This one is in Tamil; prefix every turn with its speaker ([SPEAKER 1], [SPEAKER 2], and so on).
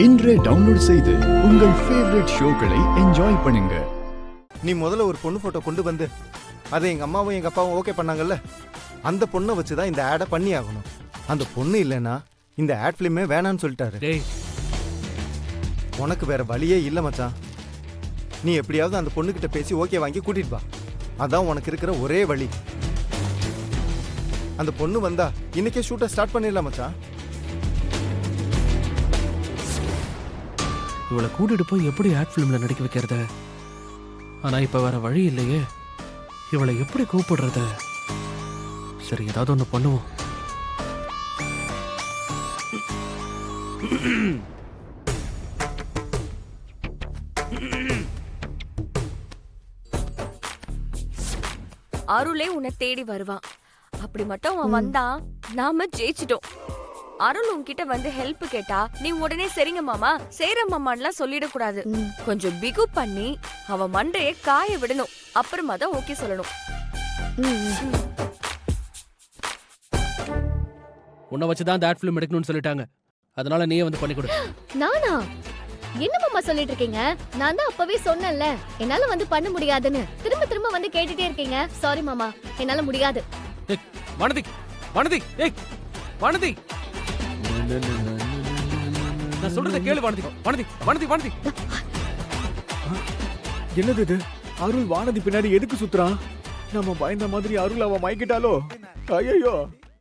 [SPEAKER 1] இன்றே டவுன்லோட் செய்து உங்கள் ஃபேவரட் ஷோக்களை என்ஜாய் பண்ணுங்க.
[SPEAKER 2] நீ முதல்ல ஒரு பொண்ணு போட்டோ கொண்டு வந்து அதை எங்க அம்மாவும் எங்க அப்பாவும் ஓகே பண்ணாங்கல்ல, அந்த பொண்ணை வச்சுதான் இந்த ஆடை பண்ணி ஆகணும். அந்த பொண்ணு இல்லைன்னா இந்த ஆட் பிலிமே வேணான்னு சொல்லிட்டாரு. உனக்கு வேற வழியே இல்லை மச்சான். நீ எப்படியாவது அந்த பொண்ணுகிட்ட பேசி ஓகே வாங்கி கூட்டிட்டு வா. அதான் உனக்கு இருக்கிற ஒரே வழி. அந்த பொண்ணு வந்தா இன்னைக்கே ஷூட்டை ஸ்டார்ட் பண்ணிடலாம் மச்சான்.
[SPEAKER 3] இவளை கூட்டிட்டு போய் எப்படி ஆட் ஃபிலிம்ல நடிக்க வைக்கிறது? ஆனா இப்ப வேற வழி இல்லையே. இவளை எப்படி கூப்பிடுறது? சரி, ஏதாவது ஒண்ணு பண்ணுவோம்.
[SPEAKER 4] அருளே உன்னை தேடி வருவான். அப்படி மட்டும் அவன் வந்தா நாம ஜெயிச்சிட்டோம். அருள் உன்கிட்ட வந்து ஹெல்ப் கேட்டா நீ உடனே சரிங்க மாமா செய்யற மாமான்லாம் சொல்லிடக்கூடாது. கொஞ்சம் பிகு பண்ணி அவன் மண்டையை காய விடணும். அப்புறமா தான் ஓகே சொல்லணும்.
[SPEAKER 3] உன்னை வச்சுதான் இந்த ஆட் ஃபிலிம் எடுக்கணும்னு சொல்லிட்டாங்க. அதனால நீயே வந்து பண்ணி கொடு.
[SPEAKER 5] நானா? என்ன மாமா சொல்லிட்டு இருக்கீங்க? நான் தான் அப்பவே சொன்னேன்ல என்னால வந்து பண்ண முடியாதுன்னு. திரும்ப திரும்ப வந்து கேட்டுட்டே இருக்கீங்க. சாரி மாமா, என்னால முடியாது.
[SPEAKER 3] ஏய் வானதி, வானதி, ஏய் வானதி, நான் சொல்றத கேளு வானதி, வானதி, வானதி, வானதி.
[SPEAKER 6] என்னது இது? அருள் வானதி பின்னாடி எதுக்கு சுத்துறான்? நம்ம பயந்த மாதிரி அருள் அவ மயக்கிட்டாலோ? ஐயோ!